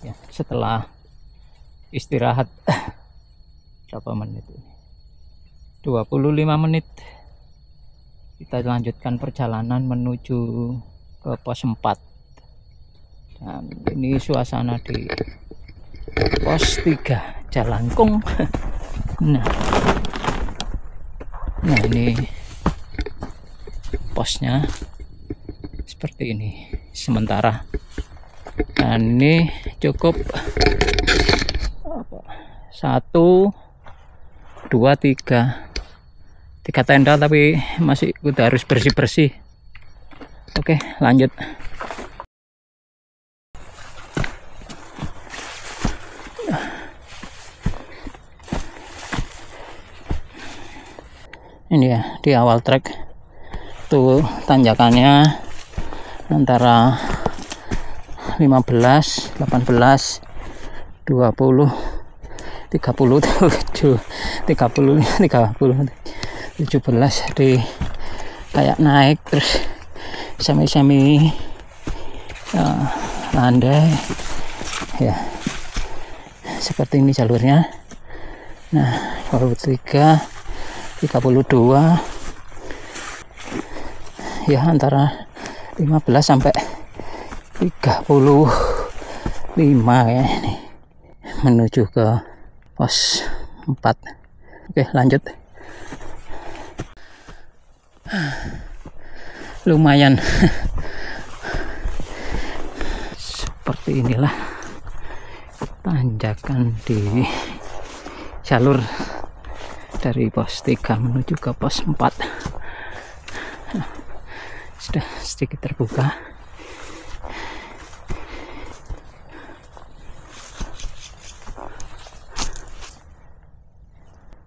ya, setelah istirahat berapa menit ini? 25 menit. Kita lanjutkan perjalanan menuju ke pos 4. Dan ini suasana di pos 3 Jalangkung. Nah ini posnya seperti ini sementara. Dan ini cukup 1, 2, 3 tenda, tapi masih kita harus bersih-bersih. Oke, lanjut. Ini ya, di awal trek tuh tanjakannya antara 15, 18, 20, 30, 17 di kayak naik terus semi landai ya, seperti ini jalurnya. Nah 23, 32 ya, antara 15 sampai 35 ya, ini menuju ke pos 4. Oke, lanjut. Lumayan seperti inilah tanjakan di jalur dari pos 3 menuju ke pos 4. Sudah sedikit terbuka.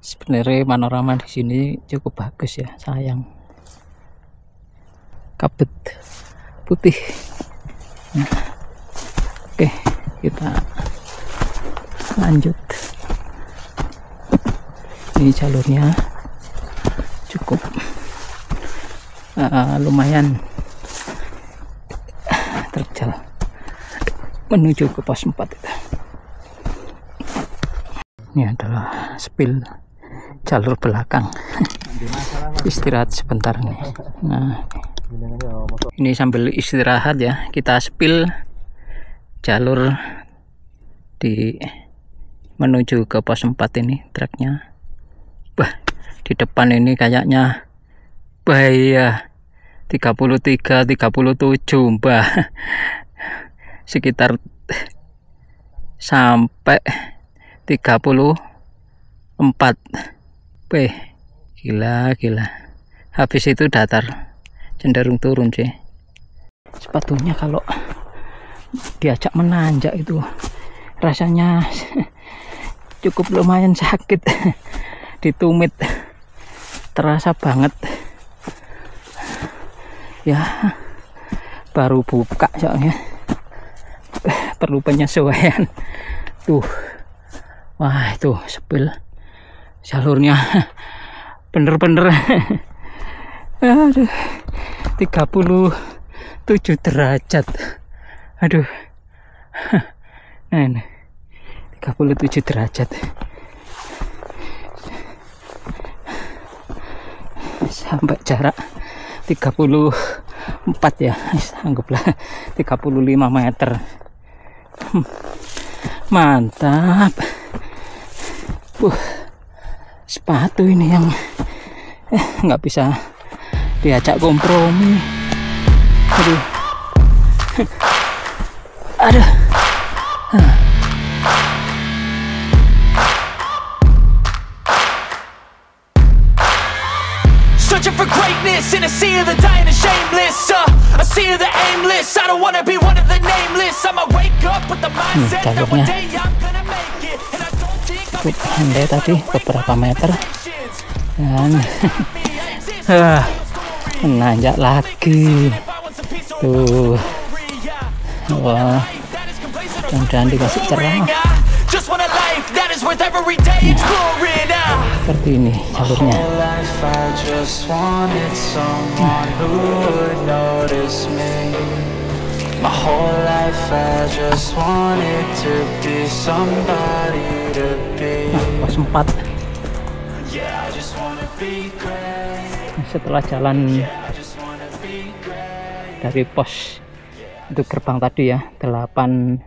Sebenarnya panorama di sini cukup bagus ya, sayang kabut putih. Nah, oke, kita lanjut. Ini jalurnya cukup lumayan terjal menuju ke pos 4 itu. Ini adalah spill jalur belakang. Istirahat sebentar nih. Nah, ini sambil istirahat ya, kita spill jalur di menuju ke pos 4 ini treknya. Wah, di depan ini kayaknya bahaya. 33, 37 mbah. Sekitar sampai 34. Gila. Habis itu datar, cenderung turun sih. Sepatunya kalau diajak menanjak itu rasanya cukup lumayan sakit. Ditumit terasa banget ya, baru buka soalnya, perlu penyesuaian tuh. Wah, itu spill jalurnya bener-bener aduh, 37 derajat. Aduh, nah, 37 derajat. Sampai jarak 34 ya, anggaplah 35 meter. Mantap. Sepatu ini yang nggak bisa diajak kompromi. Aduh. Searching for greatness in a sea of the dying and shameless, a sea of the aimless. I don't wanna be one of the nameless. I'ma wake up with the mindset that one day I'm gonna make it. And I don't think I'll be handai tadi beberapa meter dan menanjak lagi tuh. Wah, mudah-mudahan dikasih cerah. Seperti ini jalurnya. My whole life I just wanted to be somebody to be. Pos 4. Yeah, I just wanna be great. Setelah jalan Yeah, I just wanna be great. dari pos itu gerbang tadi ya, 8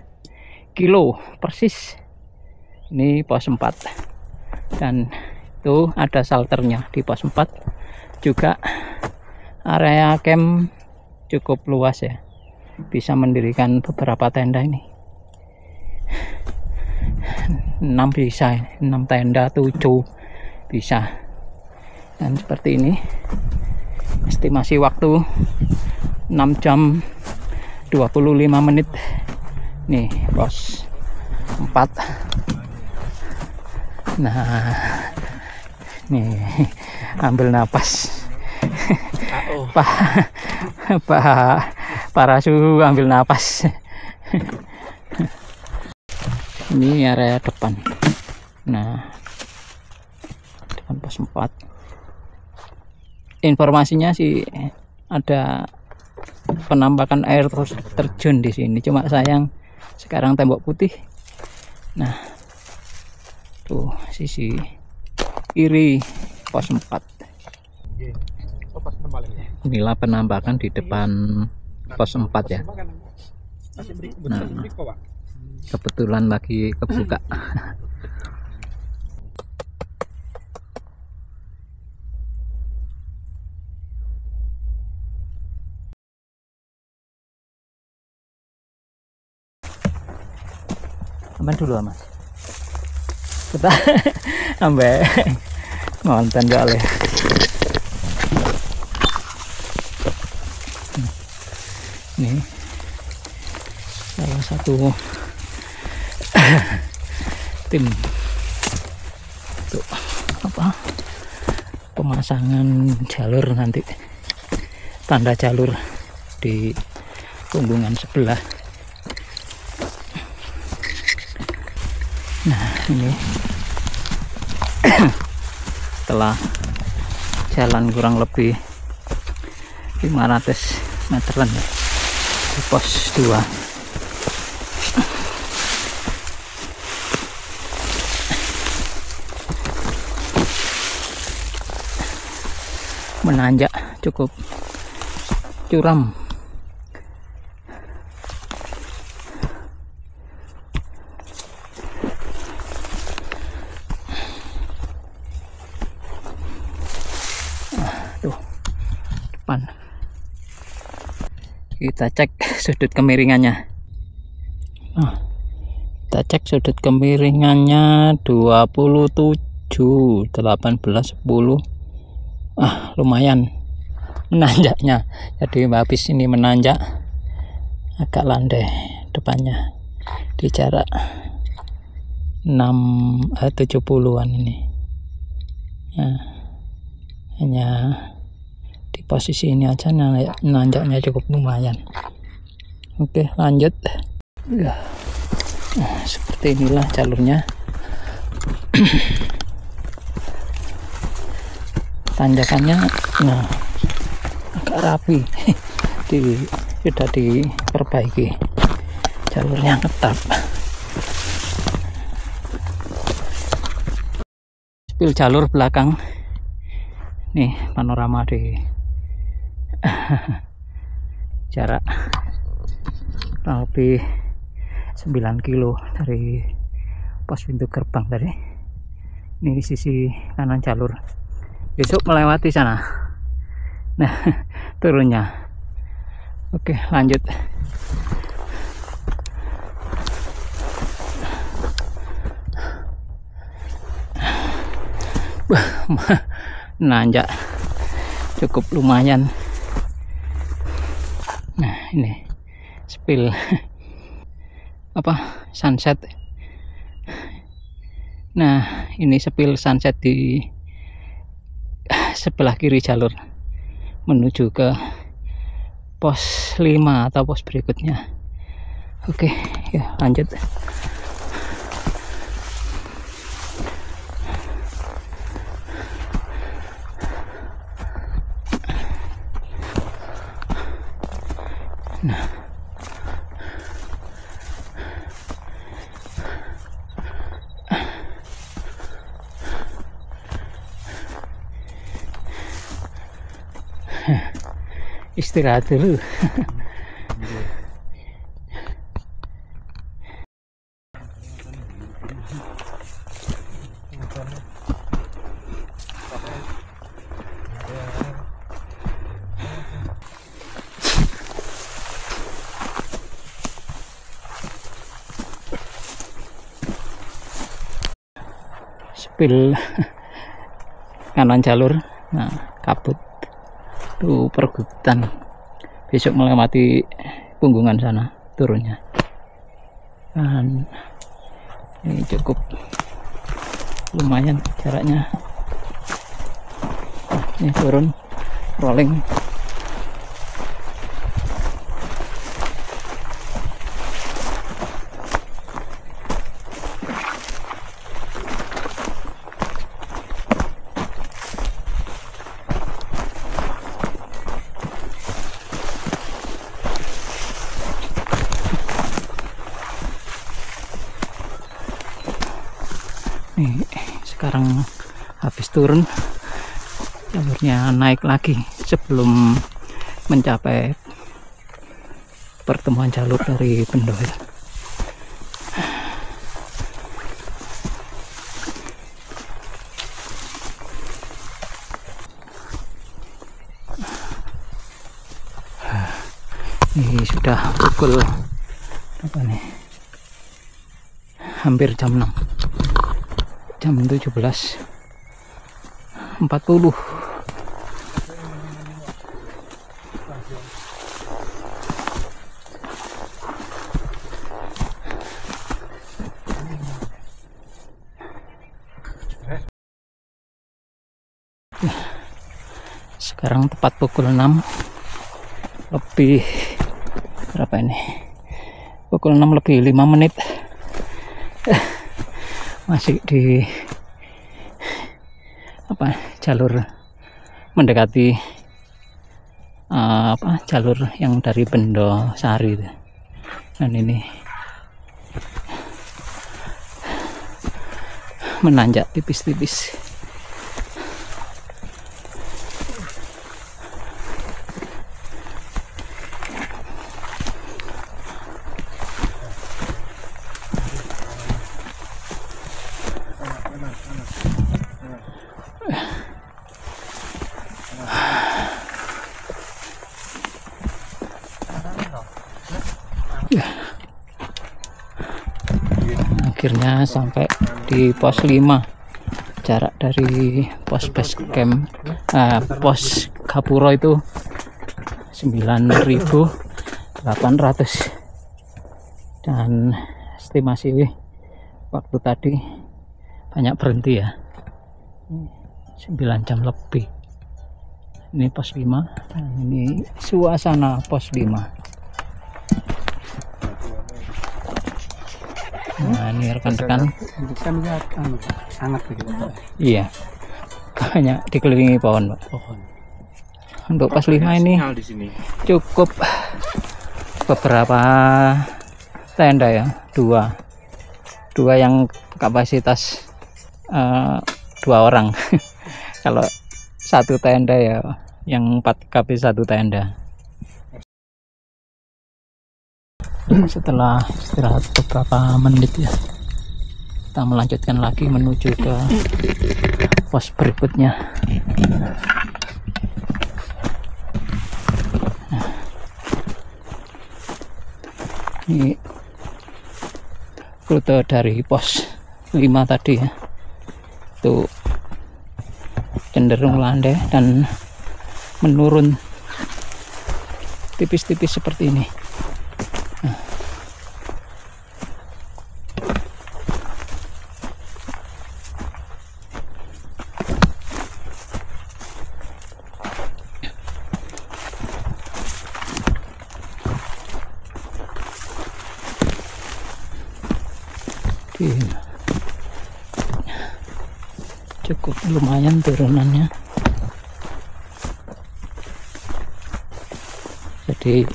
kilo persis. Ini pos 4. Dan itu ada shelternya di pos 4. Juga area camp cukup luas ya. Bisa mendirikan beberapa tenda ini. 6 bisa, 6 tenda, 7 bisa. Dan seperti ini. Estimasi waktu 6 jam 25 menit. Nih, pos 4. Nah, nih ambil napas. Para suhu ambil napas. Ini area depan. Nah, depan pos 4. Informasinya sih ada penampakan air terjun di sini. Cuma sayang sekarang tembok putih. Nah, tuh sisi kiri pos 4. Inilah penampakan di depan pos 4 ya. Nah, kebetulan lagi kebuka. Aman dulu Mas. Kita ambek ngonten kali. Ini salah satu tim untuk apa pemasangan jalur nanti, tanda jalur di punggungan sebelah. Nah, ini setelah jalan kurang lebih 500 meteran ya, di pos 2. Menanjak cukup curam. Tuh depan. Kita cek sudut kemiringannya. Kita cek sudut kemiringannya 27, 18, 10. Lumayan menanjaknya. Jadi habis ini menanjak agak landai depannya di jarak 70-an ini. Nah, hanya di posisi ini aja nanjaknya cukup lumayan. Oke, lanjut ya. Nah, seperti inilah jalurnya. Tanjakannya nah agak rapi. Sudah diperbaiki, jalurnya tetap. Spil jalur belakang nih, panorama di jarak kurang lebih 9 kilo dari pos pintu gerbang tadi. Ini di sisi kanan jalur, besok melewati sana. Nah, turunnya. Oke, lanjut. Nanjak cukup lumayan. Nah, ini spill apa sunset. Nah, ini spill sunset di sebelah kiri jalur menuju ke pos 5 atau pos berikutnya. Oke, ya lanjut. Nah, Istirahat dulu. Spil kanan jalur, nah kabut tuh perbukitan, besok melewati Punggungan sana turunnya, dan ini cukup lumayan jaraknya. Nah, ini turun rolling. Nih, sekarang habis turun, jalurnya naik lagi sebelum mencapai pertemuan jalur dari Bendoel. Ini sudah pukul apa nih? Hampir jam 6. Jam 17.40. Sekarang tepat pukul 6 lebih berapa ini? Pukul 6 lebih 5 menit. Masih di apa jalur mendekati jalur yang dari Bendosari itu. Dan ini menanjak tipis-tipis. Akhirnya sampai di pos 5, jarak dari pos base camp pos Gapura itu 9.800, dan estimasi waktu tadi banyak berhenti ya, 9 jam lebih. Ini pos 5, dan ini suasana pos 5. Nah, ini rekan-rekan sangat begitu. Iya, banyak dikelilingi pohon, Pak. Untuk pos 5 ini cukup beberapa tenda ya, dua yang kapasitas 2 orang. Kalau satu tenda ya yang 4 kp 1 tenda. Setelah istirahat beberapa menit ya, kita melanjutkan lagi menuju ke pos berikutnya. Nah, ini rute dari pos 5 tadi ya, itu cenderung landai dan menurun tipis-tipis seperti ini. Cukup lumayan turunannya, jadi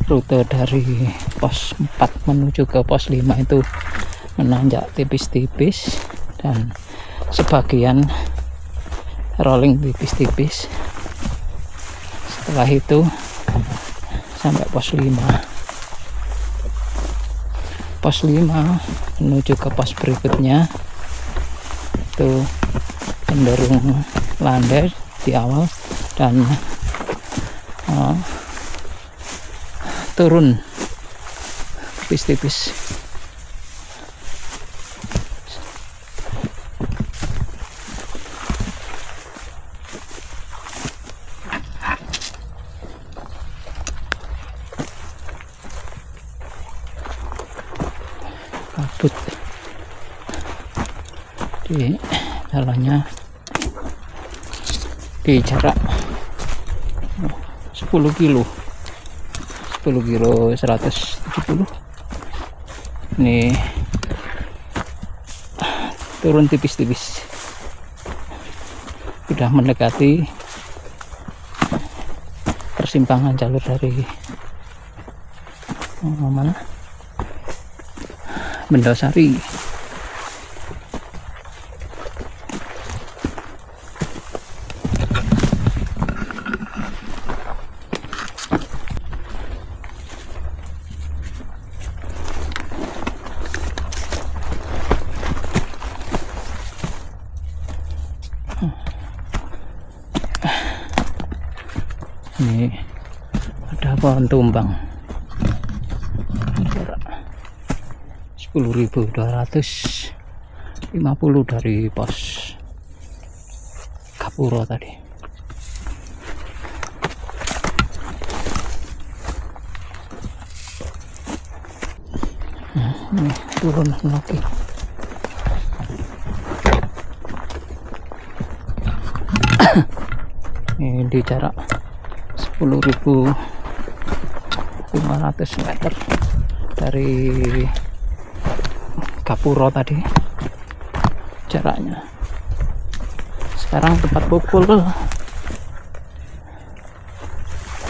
rute dari pos 4 menuju ke pos 5 itu menanjak tipis-tipis, dan sebagian rolling tipis-tipis. Setelah itu sampai pos 5. Pos 5 menuju ke pos berikutnya itu cenderung landai di awal dan turun tipis-tipis. Kabut di jalannya di jarak 10 kilo 170. Ini turun tipis-tipis, sudah mendekati persimpangan jalur dari mana, Bendosari. Ini ada pohon tumbang, 10.250 dari pos Gapura tadi. Nah, ini turun lagi. Ini di jarak 10.500 meter dari Gapura tadi jaraknya. Sekarang tepat pukul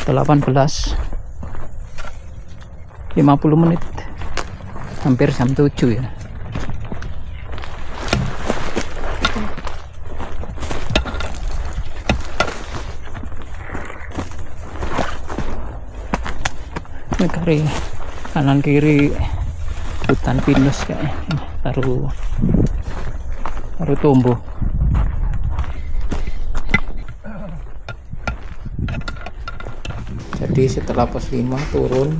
18.50 menit, hampir jam 7 ya. Kiri kanan kiri hutan pinus kayaknya, baru tumbuh. Jadi setelah pos 5 turun,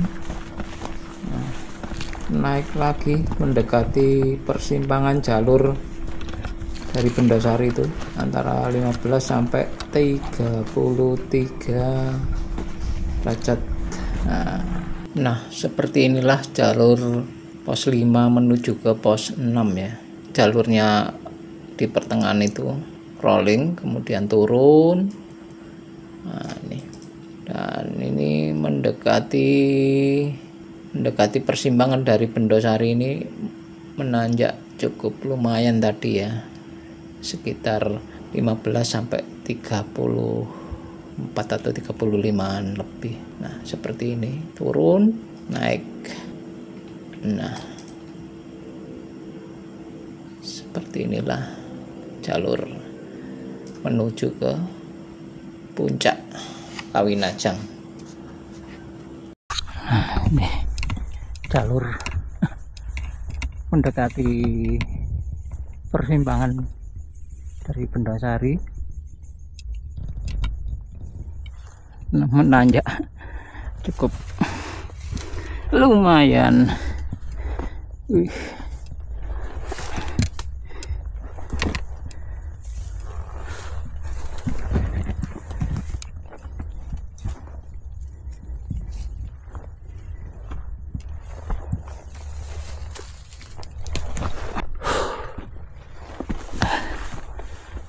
naik lagi mendekati persimpangan jalur dari Bendosari itu antara 15 sampai 33 derajat. Nah, seperti inilah jalur pos 5 menuju ke pos 6 ya. Jalurnya di pertengahan itu rolling, kemudian turun. Nah, ini. Dan ini mendekati persimpangan dari Bendosari ini, menanjak cukup lumayan tadi ya. Sekitar 15 sampai 34 atau 35an lebih. Nah, seperti ini, turun, naik. Nah, seperti inilah jalur menuju ke puncak Kawinajang. Nah, ini jalur mendekati persimpangan dari Bendosari, menanjak cukup lumayan. Wih.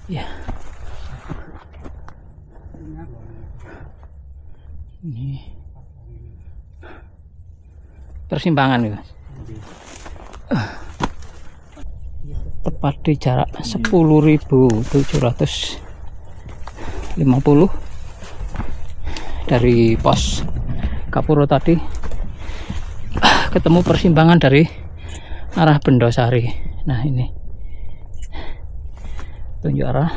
Ya. Ini persimpangan ya. Tepat di jarak 10.750 dari pos Gapura tadi, ketemu persimpangan dari arah Bendosari. Nah, ini tunjuk arah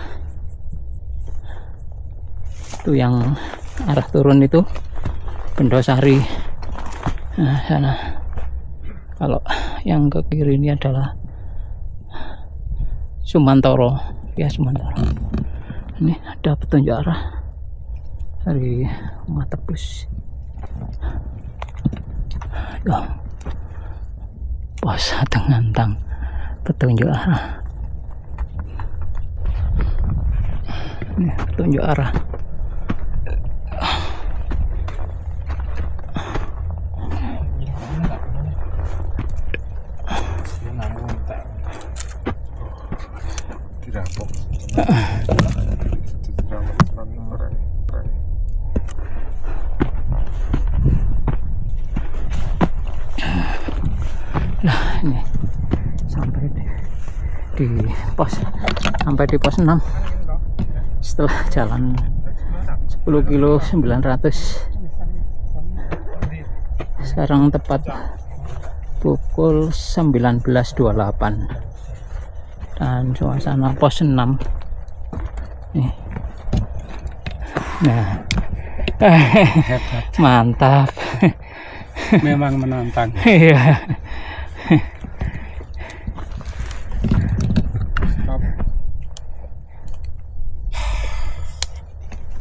Itu yang arah turun itu Bendosari. Nah, sana. Kalau yang ke kiri ini adalah Sumantoro, ya Sumantoro. Ini ada petunjuk arah dari Rumah Tebus. Pos Ngantang petunjuk arah. Ini petunjuk arah. Nah, ini sampai di pos 6 setelah jalan 10 kilo 900. Sekarang tepat pukul 19.28 dan suasana pos 6 nih. Nah, mantap. Memang menantang. Iya.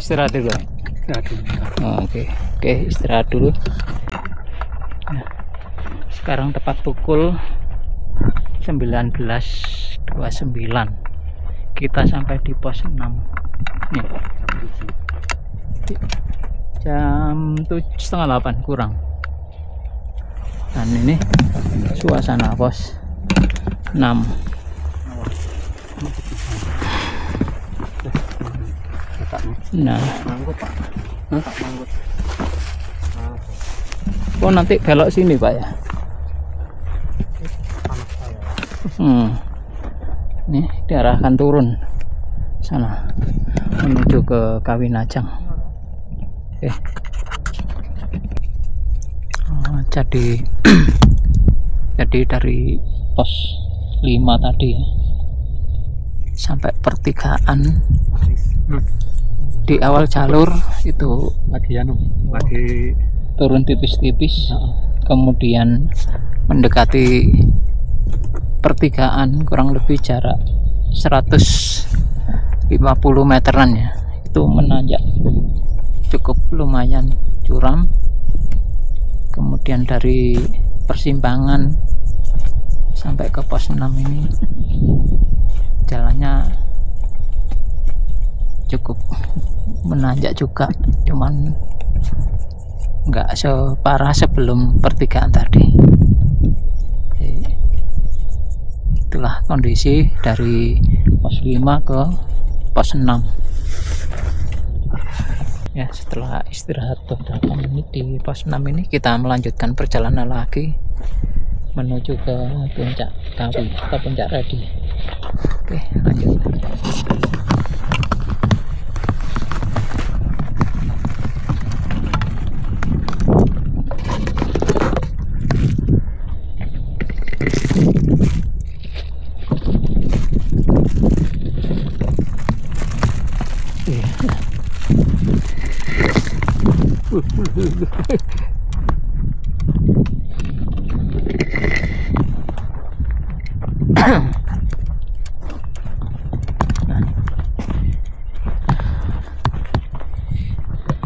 Istirahat dulu. Oke, istirahat dulu. Nah, sekarang tepat pukul 19.29. Kita sampai di pos 6. Nih. Jam 7:30 kurang. Dan ini suasana pos 6. Nah, oh nanti belok sini Pak ya. Ini diarahkan turun sana menuju ke Kawinajang. Oke. Jadi dari pos 5 tadi ya, sampai pertigaan di awal jalur itu lagi turun tipis-tipis, kemudian mendekati pertigaan kurang lebih jarak 150 meteran ya, itu menanjak cukup lumayan curam. Kemudian dari persimpangan sampai ke pos 6 ini jalannya cukup menanjak juga, cuman nggak separah sebelum pertigaan tadi. Itulah kondisi dari pos 5 ke pos 6 ya. Setelah istirahat beberapa menit di pos 6 ini, kita melanjutkan perjalanan lagi menuju ke puncak Kawi atau puncak Radi. Oke, lanjut.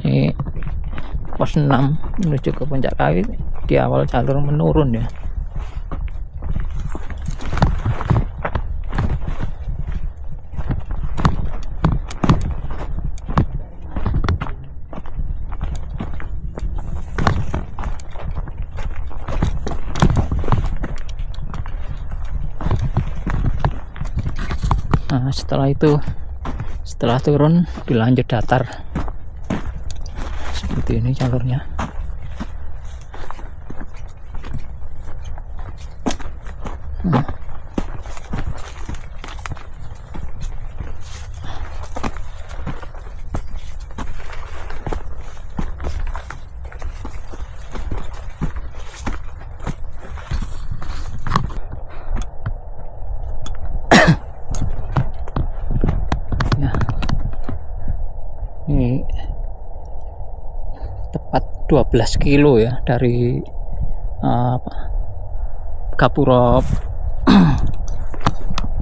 Ini pos 6 menuju ke puncak Kawi, di awal jalur menurun ya. Nah, setelah turun dilanjut datar seperti ini jalurnya. Ini 12 kilo ya dari Gapura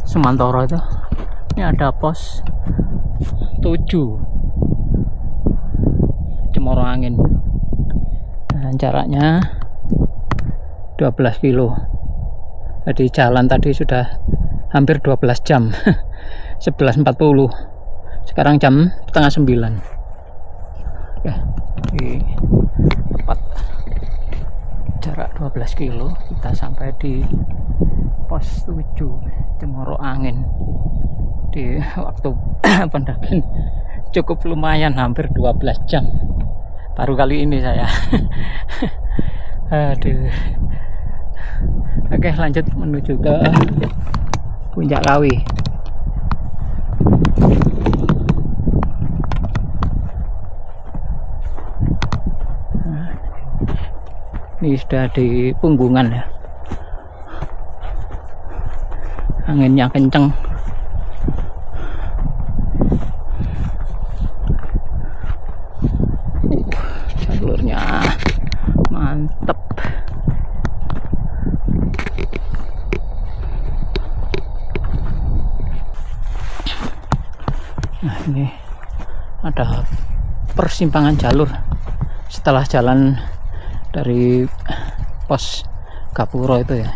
Sumantoro itu. Ini ada pos 7 Cemoro Angin. Nah, jaraknya 12 kilo. Jadi jalan tadi sudah hampir 12 jam. 11.40. Sekarang jam setengah 9. Ya, di tepat jarak 12 kilo kita sampai di pos 7 Cemoro Angin. Di waktu pendakian cukup lumayan, hampir 12 jam. Baru kali ini saya. Aduh. Oke, lanjut menuju ke Puncak Kawi. Ini sudah di Punggungan ya. Anginnya kenceng. Jalurnya mantep. Nah, ini ada persimpangan jalur setelah jalan dari pos Gapura itu ya,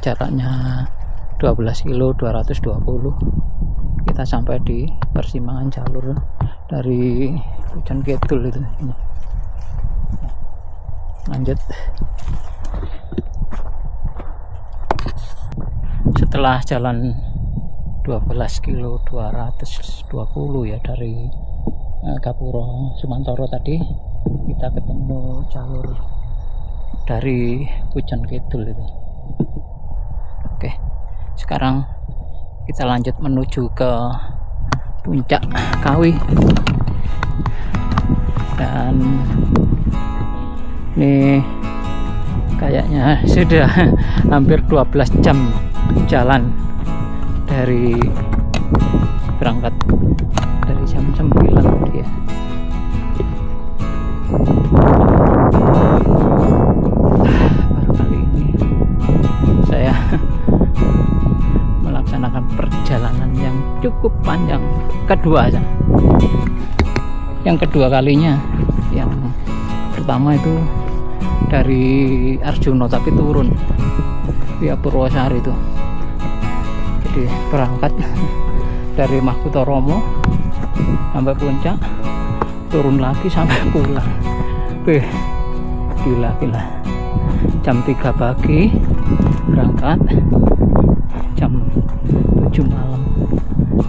jaraknya 12 kilo 220. Kita sampai di persimpangan jalur dari Pujon Kidul itu. Ini. Lanjut. Setelah jalan 12 kilo 220 ya dari Gapura Sumantoro tadi, kita ketemu jalur dari Pujon Kidul itu. Oke, sekarang kita lanjut menuju ke Puncak Kawi. Dan ini kayaknya sudah hampir 12 jam jalan dari berangkat dari jam 9 ya. Baru kali ini saya melaksanakan perjalanan yang cukup panjang, yang kedua kalinya. Yang pertama itu dari Arjuno tapi turun via Purwosari itu. Jadi berangkat dari Mahkutoromo sampai puncak, turun lagi sampai pulang. Gila. Jam 3 pagi berangkat, jam 7 malam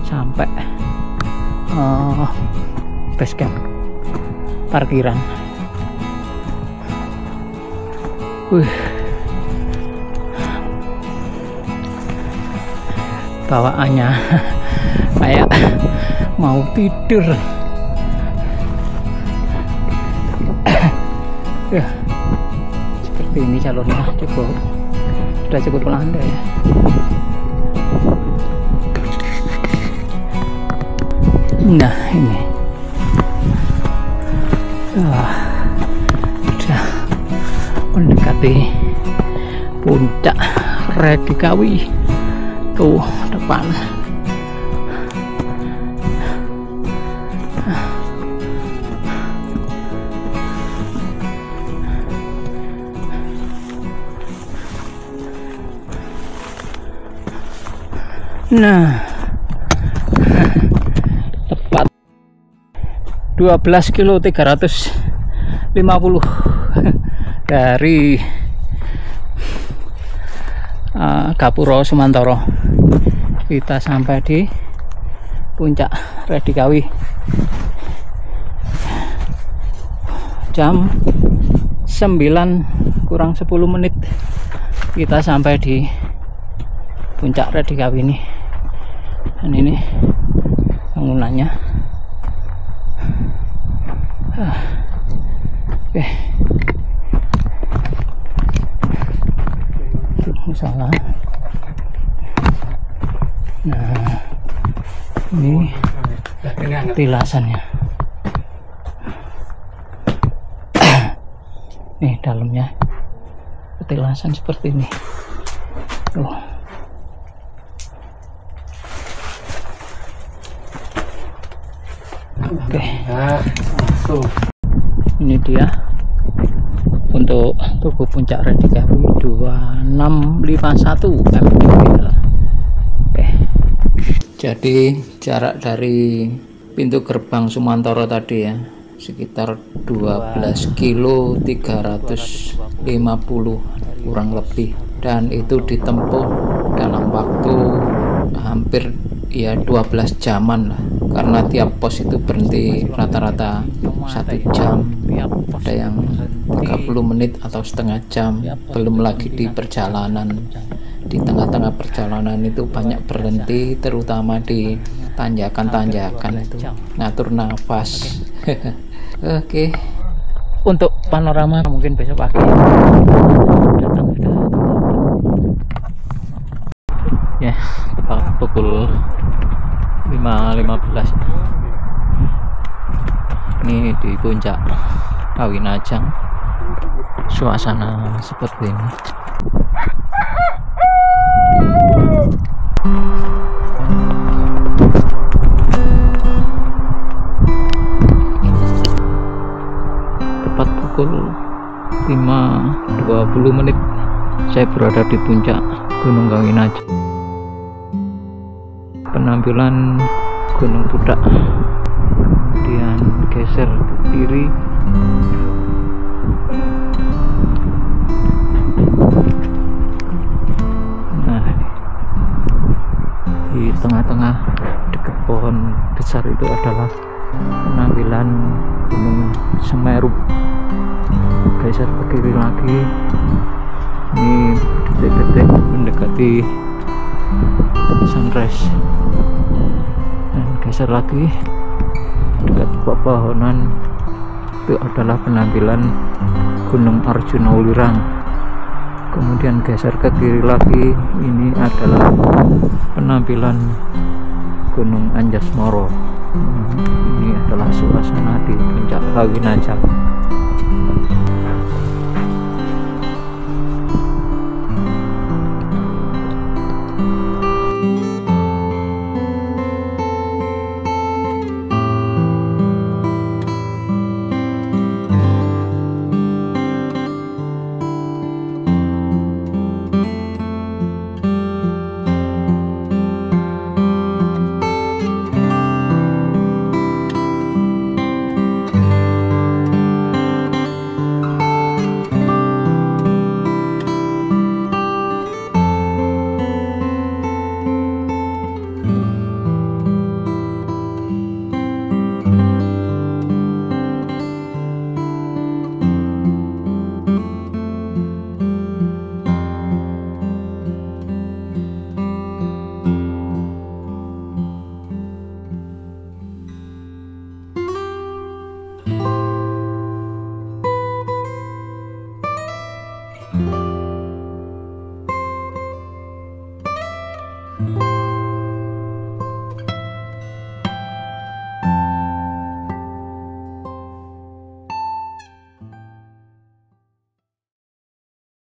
sampai base camp parkiran. Bawaannya kayak mau tidur. Ya, seperti ini jalurnya sudah cukup landai ya. Nah, ini sudah mendekati puncak Redi Kawi. Tuh depan. Nah, tepat 12 kilo 350 dari Gapura Sumantoro. Kita sampai di puncak Redi Kawi jam 9 kurang 10 menit. Kita sampai di puncak Redi Kawi ini. Dan ini bangunannya. Oke. Salah. Nah, ini tilasannya. Nih dalamnya petilasan seperti ini. Tuh. Oke. Ini dia untuk tubuh puncak Redikawi 2651 mdpl. Oke. Jadi jarak dari pintu gerbang Sumantoro tadi ya sekitar 12 kilo 350 kurang lebih, dan itu ditempuh dalam waktu hampir ya 12 jaman lah, karena tiap pos itu berhenti rata-rata 1 jam, ada yang 30 menit atau setengah jam, belum lagi di perjalanan. Di tengah-tengah perjalanan itu banyak berhenti, terutama di tanjakan-tanjakan itu ngatur nafas. Oke. Untuk panorama mungkin besok pagi datang ke ya, tepat pukul 5.15. Ini di puncak Kawinajang, suasana seperti ini. Tepat pukul 5.20 menit saya berada di puncak Gunung Kawinajang. Penampilan Gunung Pudak, kemudian geser ke kiri. Nah, di tengah-tengah dekat pohon besar itu adalah penampilan Gunung Semeru. Geser ke kiri lagi, ini detik-detik mendekati sunrise, dan geser lagi dekat pepohonan itu adalah penampilan Gunung Arjuna Ulirang. Kemudian geser ke kiri lagi, ini adalah penampilan Gunung Anjas Moro. Ini adalah suasana di puncak Kawinajang.